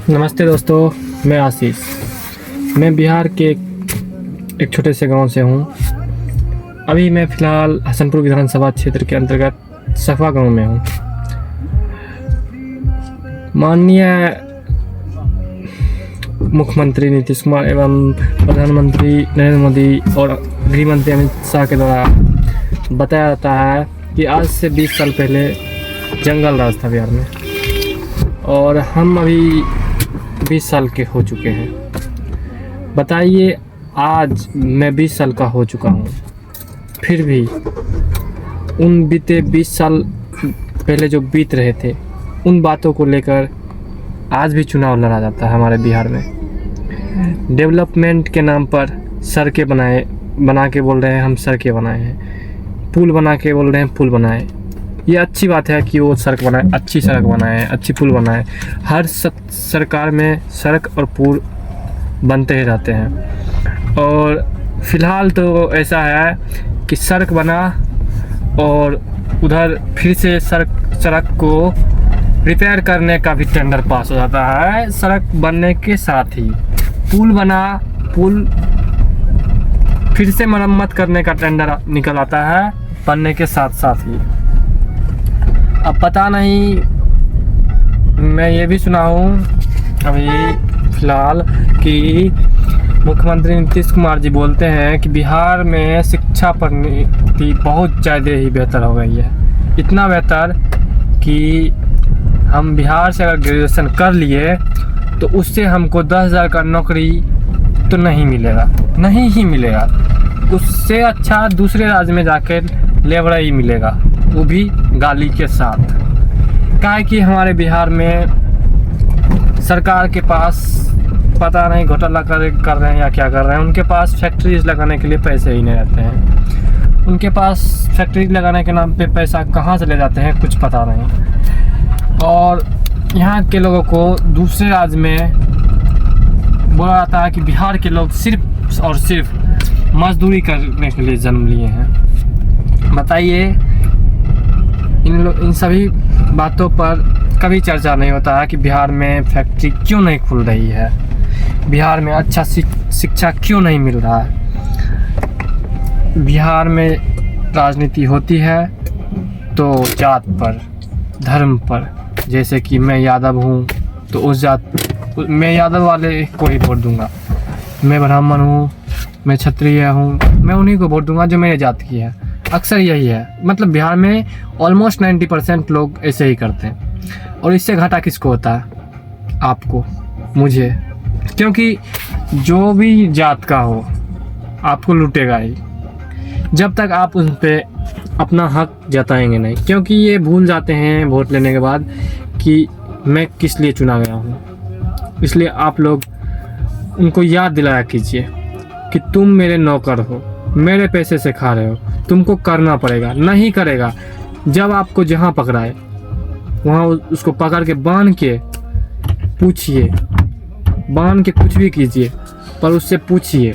नमस्ते दोस्तों, मैं आशीष। मैं बिहार के एक छोटे से गांव से हूं। अभी मैं फ़िलहाल हसनपुर विधानसभा क्षेत्र के अंतर्गत सखवा गांव में हूं। माननीय मुख्यमंत्री नीतीश कुमार एवं प्रधानमंत्री नरेंद्र मोदी और गृह मंत्री अमित शाह के द्वारा बताया जाता है कि आज से 20 साल पहले जंगल राज था बिहार में, और हम अभी 20 साल के हो चुके हैं। बताइए, आज मैं 20 साल का हो चुका हूँ, फिर भी उन बीते 20 साल पहले जो बीत रहे थे उन बातों को लेकर आज भी चुनाव लड़ा जाता है हमारे बिहार में। डेवलपमेंट के नाम पर सड़कें बना के बोल रहे हैं हम सड़कें बनाए हैं, पुल बना के बोल रहे हैं पुल बनाए। ये अच्छी बात है कि वो सड़क बनाए, अच्छी सड़क बनाए, अच्छी पुल बनाए। हर सरकार में सड़क और पुल बनते ही रहते हैं, और फिलहाल तो ऐसा है कि सड़क बना और उधर फिर से सड़क को रिपेयर करने का भी टेंडर पास हो जाता है। सड़क बनने के साथ ही पुल बना, पुल फिर से मरम्मत करने का टेंडर निकल आता है बनने के साथ साथ ही। अब पता नहीं, मैं ये भी सुना हूँ अभी फ़िलहाल कि मुख्यमंत्री नीतीश कुमार जी बोलते हैं कि बिहार में शिक्षा पद्धति बहुत ज़्यादा ही बेहतर हो गई है। इतना बेहतर कि हम बिहार से अगर ग्रेजुएशन कर लिए तो उससे हमको 10,000 का नौकरी तो नहीं मिलेगा, नहीं ही मिलेगा। उससे अच्छा दूसरे राज्य में जाकर लेबरा ही मिलेगा, वो भी गाली के साथ। क्या है कि हमारे बिहार में सरकार के पास पता नहीं घोटाला कर रहे हैं या क्या कर रहे हैं। उनके पास फैक्ट्रीज लगाने के लिए पैसे ही नहीं रहते हैं। उनके पास फैक्ट्री लगाने के नाम पे पैसा कहाँ से ले जाते हैं कुछ पता नहीं। और यहाँ के लोगों को दूसरे राज्य में बोला जाता है कि बिहार के लोग सिर्फ और सिर्फ मजदूरी करने के लिए जन्म लिए हैं। बताइए, इन सभी बातों पर कभी चर्चा नहीं होता है कि बिहार में फैक्ट्री क्यों नहीं खुल रही है, बिहार में अच्छा शिक्षा क्यों नहीं मिल रहा है। बिहार में राजनीति होती है तो जात पर, धर्म पर। जैसे कि मैं यादव हूँ तो उस जात, मैं यादव वाले को ही वोट दूंगा। मैं ब्राह्मण हूँ, मैं क्षत्रिय हूँ, मैं उन्हीं को वोट दूंगा जो मेरे जात की है। अक्सर यही है, मतलब बिहार में ऑलमोस्ट 90% लोग ऐसे ही करते हैं। और इससे घाटा किसको होता है? आपको, मुझे। क्योंकि जो भी जात का हो आपको लूटेगा ही जब तक आप उन पर अपना हक जताएंगे नहीं। क्योंकि ये भूल जाते हैं वोट लेने के बाद कि मैं किस लिए चुना गया हूँ। इसलिए आप लोग उनको याद दिलाया कीजिए कि तुम मेरे नौकर हो, मेरे पैसे से खा रहे हो, तुमको करना पड़ेगा। नहीं करेगा, जब आपको जहाँ पकड़ाए वहाँ उसको पकड़ के बांध के पूछिए, बांध के कुछ भी कीजिए, पर उससे पूछिए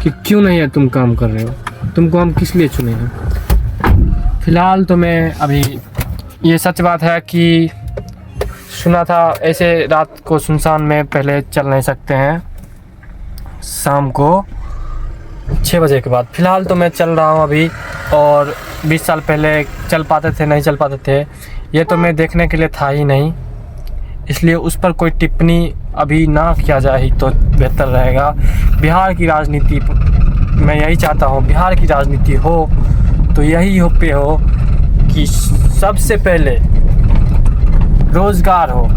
कि क्यों नहीं है तुम काम कर रहे हो, तुमको हम किस लिए चुने हैं। फ़िलहाल तो मैं अभी, ये सच बात है कि सुना था ऐसे रात को सुनसान में पहले चल नहीं सकते हैं, शाम को 6 बजे के बाद। फ़िलहाल तो मैं चल रहा हूँ अभी, और 20 साल पहले चल पाते थे नहीं चल पाते थे ये तो मैं देखने के लिए था ही नहीं। इसलिए उस पर कोई टिप्पणी अभी ना किया जाए ही तो बेहतर रहेगा। बिहार की राजनीति, मैं यही चाहता हूँ बिहार की राजनीति हो तो यही हो पे हो कि सबसे पहले रोज़गार हो,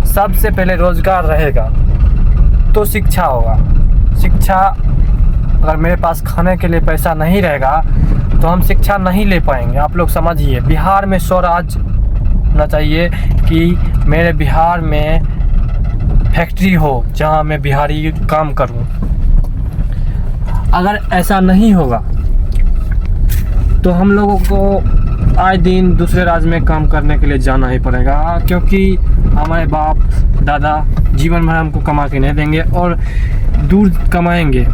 सबसे पहले रोज़गार रहेगा तो शिक्षा होगा। शिक्षा, अगर मेरे पास खाने के लिए पैसा नहीं रहेगा तो हम शिक्षा नहीं ले पाएंगे। आप लोग समझिए, बिहार में स्वराज होना चाहिए कि मेरे बिहार में फैक्ट्री हो जहां मैं बिहारी काम करूं। अगर ऐसा नहीं होगा तो हम लोगों को आए दिन दूसरे राज्य में काम करने के लिए जाना ही पड़ेगा। क्योंकि हमारे बाप दादा जीवन भर हमको कमा के नहीं देंगे, और दूर कमाएंगे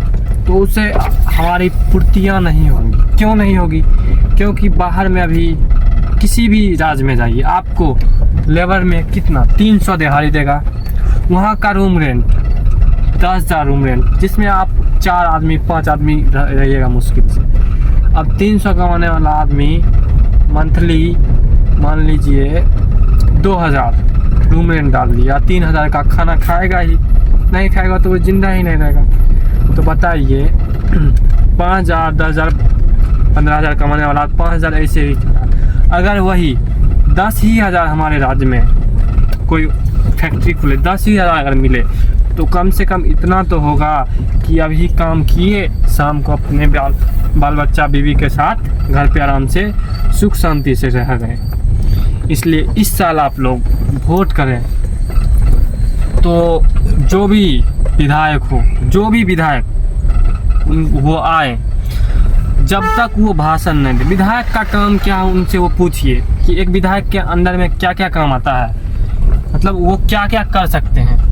तो उससे हमारी पूर्तियाँ नहीं होंगी। क्यों नहीं होगी? क्योंकि बाहर में अभी किसी भी राज्य में जाइए, आपको लेबर में कितना 300 दिहाड़ी देगा, वहाँ का रूम रेंट 10,000 रूम रेंट, जिसमें आप 4 आदमी 5 आदमी रहिएगा मुश्किल से। अब 300 कमाने वाला आदमी मंथली मान लीजिए 2,000 रूम रेंट डाल दिया, 3,000 का खाना खाएगा ही नहीं, खाएगा तो वो जिंदा ही नहीं रहेगा। तो बताइए 5,000 10,000 15,000 कमाने वाला 5,000 ऐसे ही। अगर वही 10,000 हमारे राज्य में कोई फैक्ट्री खुले, 10,000 अगर मिले तो कम से कम इतना तो होगा कि अभी काम किए, शाम को अपने बाल बच्चा बीवी के साथ घर पे आराम से सुख शांति से रह गए। इसलिए इस साल आप लोग वोट करें तो जो भी विधायक हो, जो भी विधायक वो आए, जब तक वो भाषण नहीं दे, विधायक का काम क्या है उनसे वो पूछिए कि एक विधायक के अंदर में क्या क्या काम आता है, मतलब वो क्या क्या कर सकते हैं।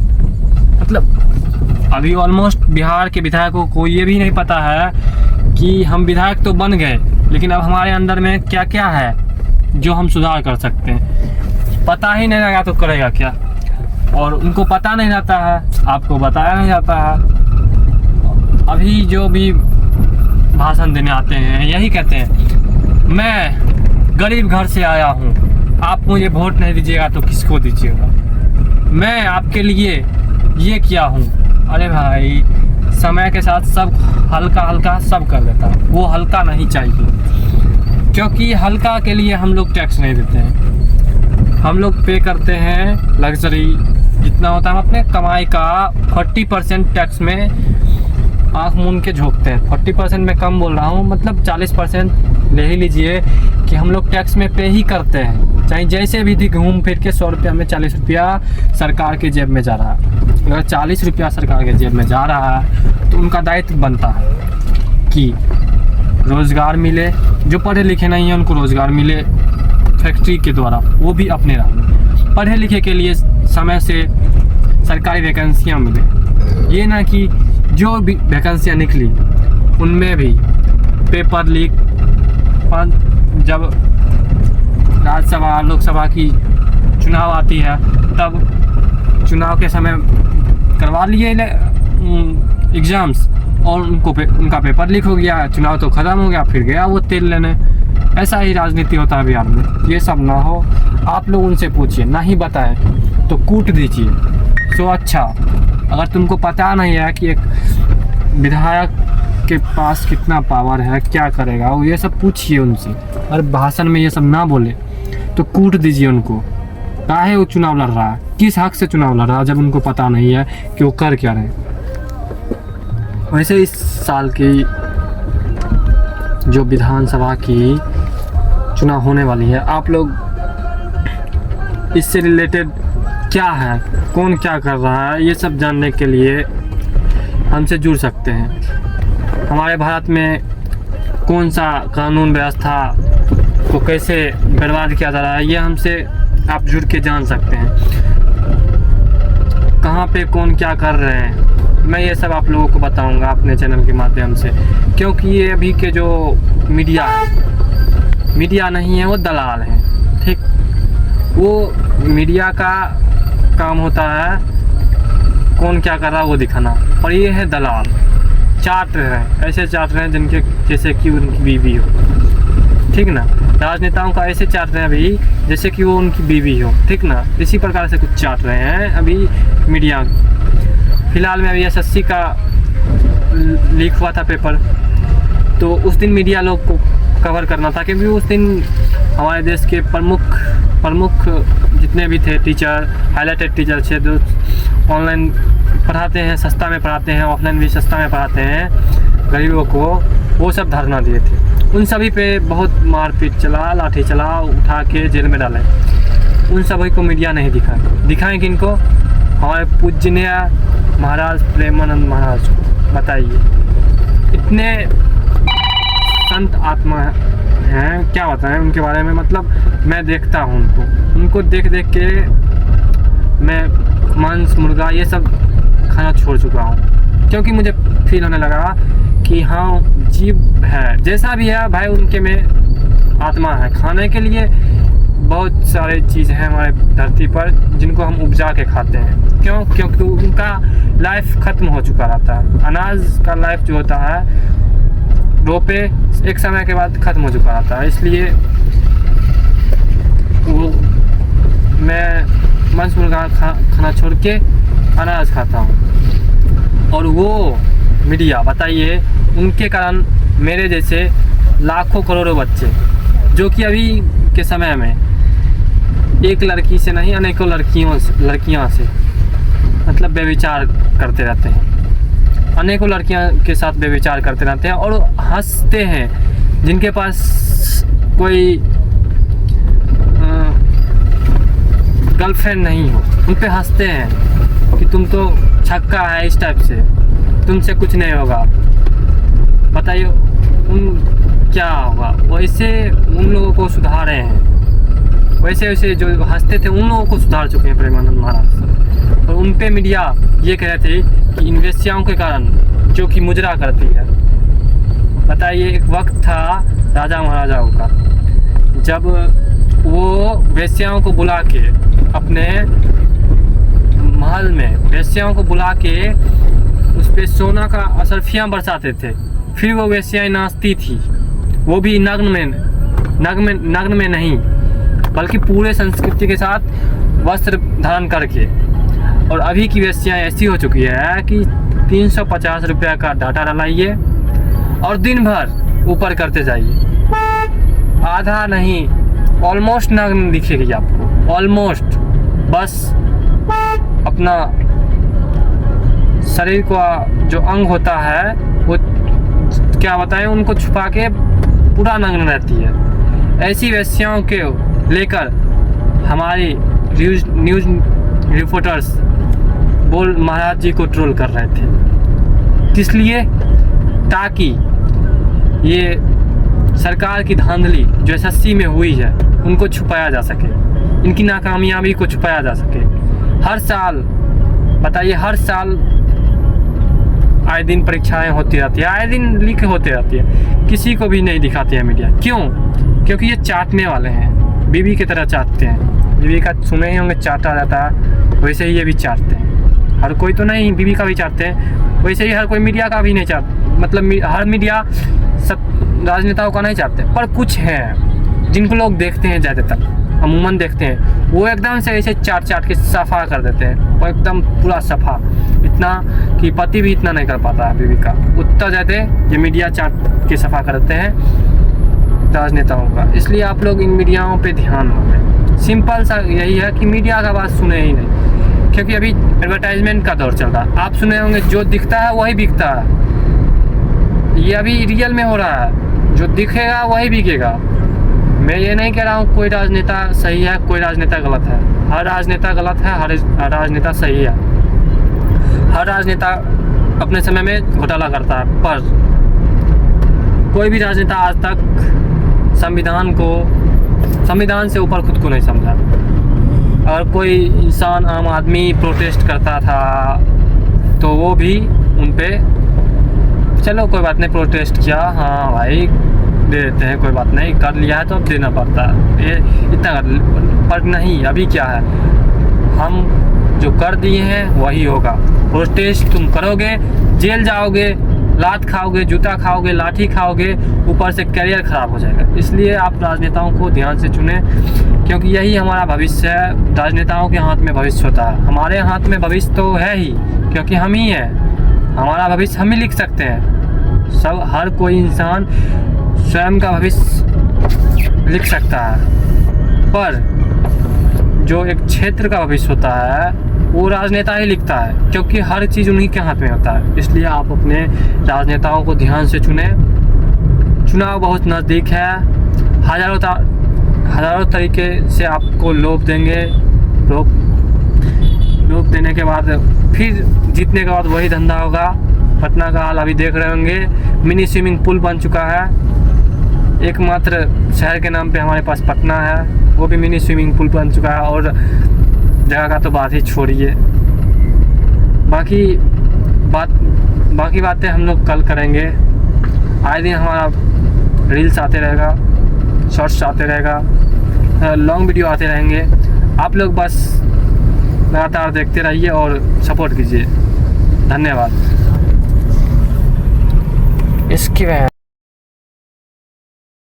मतलब अभी ऑलमोस्ट बिहार के विधायकों को ये भी नहीं पता है कि हम विधायक तो बन गए, लेकिन अब हमारे अंदर में क्या क्या है जो हम सुधार कर सकते हैं। पता ही नहीं लगा तो करेगा क्या, और उनको पता नहीं रहता है, आपको बताया नहीं जाता है। अभी जो भी भाषण देने आते हैं यही कहते हैं, मैं गरीब घर से आया हूँ, आप मुझे वोट नहीं दीजिएगा तो किसको दीजिएगा, मैं आपके लिए ये किया हूँ। अरे भाई, समय के साथ सब हल्का हल्का सब कर लेता है, वो हल्का नहीं चाहिए, क्योंकि हल्का के लिए हम लोग टैक्स नहीं देते हैं। हम लोग पे करते हैं लग्जरी जितना होता है, हम अपने कमाई का 40% टैक्स में आँख मूंद के झोंकते हैं। 40% में कम बोल रहा हूँ, मतलब 40% ले ही लीजिए कि हम लोग टैक्स में पे ही करते हैं, चाहे जैसे भी थी। घूम फिर के 100 रुपया में 40 रुपया सरकार के जेब में जा रहा है। अगर 40 रुपया सरकार के जेब में जा रहा है तो उनका दायित्व बनता है कि रोज़गार मिले, जो पढ़े लिखे नहीं हैं उनको रोज़गार मिले फैक्ट्री के द्वारा, वो भी अपने राह में। पढ़े लिखे के लिए समय से सरकारी वैकेंसियाँ मिले, ये ना कि जो भी वैकेंसियाँ निकली उनमें भी पेपर लीक। जब राज्यसभा लोकसभा की चुनाव आती है तब चुनाव के समय करवा लिए एग्ज़ाम्स और उनका पेपर लीक हो गया, चुनाव तो ख़त्म हो गया, फिर गया वो तेल लेने। ऐसा ही राजनीति होता है बिहार में। ये सब ना हो, आप लोग उनसे पूछिए, ना ही बताएं तो कूट दीजिए। सो अच्छा, अगर तुमको पता नहीं है कि एक विधायक के पास कितना पावर है, क्या करेगा, वो ये सब पूछिए उनसे। और भाषण में ये सब ना बोले तो कूट दीजिए उनको। काहे वो चुनाव लड़ रहा है, किस हक से चुनाव लड़ रहा है, जब उनको पता नहीं है कि वो कर क्या रहे। वैसे इस साल की जो विधानसभा की चुनाव होने वाली है, आप लोग इससे रिलेटेड क्या है, कौन क्या कर रहा है, ये सब जानने के लिए हमसे जुड़ सकते हैं। हमारे भारत में कौन सा कानून व्यवस्था को कैसे बर्बाद किया जा रहा है, ये हमसे आप जुड़ के जान सकते हैं। कहाँ पे कौन क्या कर रहे हैं, मैं ये सब आप लोगों को बताऊंगा अपने चैनल के माध्यम से। क्योंकि ये अभी के जो मीडिया है, मीडिया नहीं है, वो दलाल है। ठीक, वो मीडिया का काम होता है कौन क्या कर रहा है वो दिखाना, और ये है दलाल, चाट रहे हैं, ऐसे चाट रहे हैं जिनके जैसे कि उनकी बीवी हो। ठीक ना, राजनेताओं का ऐसे चाट रहे हैं अभी जैसे कि वो उनकी बीवी हो। ठीक ना, इसी प्रकार से कुछ चाट रहे हैं अभी मीडिया। फिलहाल में अभी SSC का लीक हुआ था पेपर, तो उस दिन मीडिया लोग को कवर करना था, क्योंकि उस दिन हमारे देश के प्रमुख जितने भी थे टीचर, हाईलाइटेड टीचर थे, जो ऑनलाइन पढ़ाते हैं, सस्ता में पढ़ाते हैं, ऑफलाइन भी सस्ता में पढ़ाते हैं गरीबों को, वो सब धरना दिए थे। उन सभी पे बहुत मारपीट चला, लाठी चला, उठा के जेल में डाले। उन सभी को मीडिया नहीं दिखाएं किनको? हमारे पूजनीय महाराज प्रेमानंद महाराज को। बताइए, इतने संत आत्मा हैं, क्या बताएं उनके बारे में। मतलब मैं देखता हूँ उनको देख के मैं मांस मुर्गा ये सब खाना छोड़ चुका हूँ, क्योंकि मुझे फील होने लगा कि हाँ, जीव है, जैसा भी है भाई, उनके में आत्मा है। खाने के लिए बहुत सारे चीज़ें हैं हमारे धरती पर जिनको हम उपजा के खाते हैं। क्यों? क्योंकि उनका लाइफ ख़त्म हो चुका रहता है। अनाज का लाइफ जो होता है रोपे एक समय के बाद ख़त्म हो चुका रहता है, इसलिए वो मैं मांस मुर्गा खाना छोड़ के अनाज खाता हूँ। और वो मीडिया बताइए, उनके कारण मेरे जैसे लाखों करोड़ों बच्चे जो कि अभी के समय में एक लड़की से नहीं अनेकों लड़कियां से मतलब व्यभिचार करते रहते हैं, अनेकों लड़कियां के साथ व्यभिचार करते रहते हैं और हंसते हैं। जिनके पास कोई गर्लफ्रेंड नहीं हो उन पे हंसते हैं कि तुम तो छक्का है, इस टाइप से तुमसे कुछ नहीं होगा। बताइए उन क्या होगा? वैसे उन लोगों को सुधार रहे हैं, वैसे वैसे जो हंसते थे उन लोगों को सुधार चुके हैं प्रेमानंद महाराज। और उन पे मीडिया ये कह रहे थे कि इन वेश्याओं के कारण जो कि मुजरा करती है। बताइए एक वक्त था राजा महाराजाओं का जब वो वेश्याओं को बुला के अपने महल में वेश्याओं को बुला के उस पे सोना का असरफियाँ बरसाते थे, फिर वो वेश्याएं नाचती थी, वो भी नग्न में नहीं बल्कि पूरे संस्कृति के साथ वस्त्र धारण करके। और अभी की वेश्याएं ऐसी हो चुकी है कि 350 रुपये का डाटा डलाइए और दिन भर ऊपर करते जाइए, आधा नहीं ऑलमोस्ट नग्न दिखेगी आपको, ऑलमोस्ट। बस अपना शरीर का जो अंग होता है वो क्या बताएं उनको छुपा के पूरा नग्न रहती है। ऐसी वेश्याओं के लेकर हमारी न्यूज़ रिपोर्टर्स बोल महाराज जी को ट्रोल कर रहे थे, किस लिए? ताकि ये सरकार की धांधली जो SSC में हुई है उनको छुपाया जा सके, इनकी नाकामयाबी को छुपाया जा सके। हर साल बताइए, हर साल आए दिन परीक्षाएं होती रहती है, आए दिन लीक होते रहती है, किसी को भी नहीं दिखाती है मीडिया। क्यों? क्योंकि ये चाटने वाले हैं, बीवी की तरह चाटते हैं। बीवी का सुने ही होंगे चाटा जाता है, वैसे ही ये भी चाटते हैं। हर कोई तो नहीं बीवी का भी चाटते हैं, वैसे ही हर कोई मीडिया का भी नहीं चाटता। मतलब हर मीडिया सब राजनेताओं का नहीं चाहते, पर कुछ हैं जिनको लोग देखते हैं, ज़्यादातर अमूमन देखते हैं, वो एकदम से ऐसे चाट के सफ़ा कर देते हैं, वो एकदम पूरा सफ़ा, इतना कि पति भी इतना नहीं कर पाता है बीवी का, उतना ज़्यादा ये मीडिया चाट के सफ़ा कर देते हैं राजनेताओं का। इसलिए आप लोग इन मीडियाओं पे ध्यान दें। सिंपल सा यही है कि मीडिया का बात सुने ही नहीं, क्योंकि अभी एडवर्टाइजमेंट का दौर चल रहा है। आप सुने होंगे जो दिखता है वही बिकता है, ये अभी रियल में हो रहा है, जो दिखेगा वही बिकेगा। मैं ये नहीं कह रहा हूँ कोई राजनेता सही है कोई राजनेता गलत है, हर राजनेता गलत है, हर राजनेता सही है, हर राजनेता अपने समय में घोटाला करता है, पर कोई भी राजनेता आज तक संविधान से ऊपर खुद को नहीं समझा। अगर कोई इंसान आम आदमी प्रोटेस्ट करता था तो वो भी उन पे चलो कोई बात नहीं, प्रोटेस्ट किया, हाँ भाई दे देते हैं, कोई बात नहीं, कर लिया है तो अब देना पड़ता है, ये इतना पर नहीं। अभी क्या है, हम जो कर दिए हैं वही होगा। प्रोटेस्ट तुम करोगे, जेल जाओगे, लात खाओगे, जूता खाओगे, लाठी खाओगे, ऊपर से करियर ख़राब हो जाएगा। इसलिए आप राजनेताओं को ध्यान से चुनें, क्योंकि यही हमारा भविष्य है। राजनेताओं के हाथ में भविष्य होता है, हमारे हाथ में भविष्य तो है ही, क्योंकि हम ही हैं, हमारा भविष्य हम ही लिख सकते हैं। सब हर कोई इंसान स्वयं का भविष्य लिख सकता है, पर जो एक क्षेत्र का भविष्य होता है वो राजनेता ही लिखता है, क्योंकि हर चीज़ उन्हीं के हाथ में होता है। इसलिए आप अपने राजनेताओं को ध्यान से चुनें। चुनाव बहुत नज़दीक है, हज़ारों तरीके से आपको लोभ देंगे, लोभ देने के बाद फिर जीतने के बाद वही धंधा होगा। पटना का हाल अभी देख रहे होंगे, मिनी स्विमिंग पूल बन चुका है, एकमात्र शहर के नाम पे हमारे पास पटना है, वो भी मिनी स्विमिंग पूल बन चुका है। और जगह का तो बात ही छोड़िए, बाकी बातें हम लोग कल करेंगे। आए दिन हमारा रील्स आते रहेगा, शॉर्ट्स आते रहेगा, लॉन्ग वीडियो आते रहेंगे। आप लोग बस लगातार देखते रहिए और सपोर्ट कीजिए। धन्यवाद। इसके बाद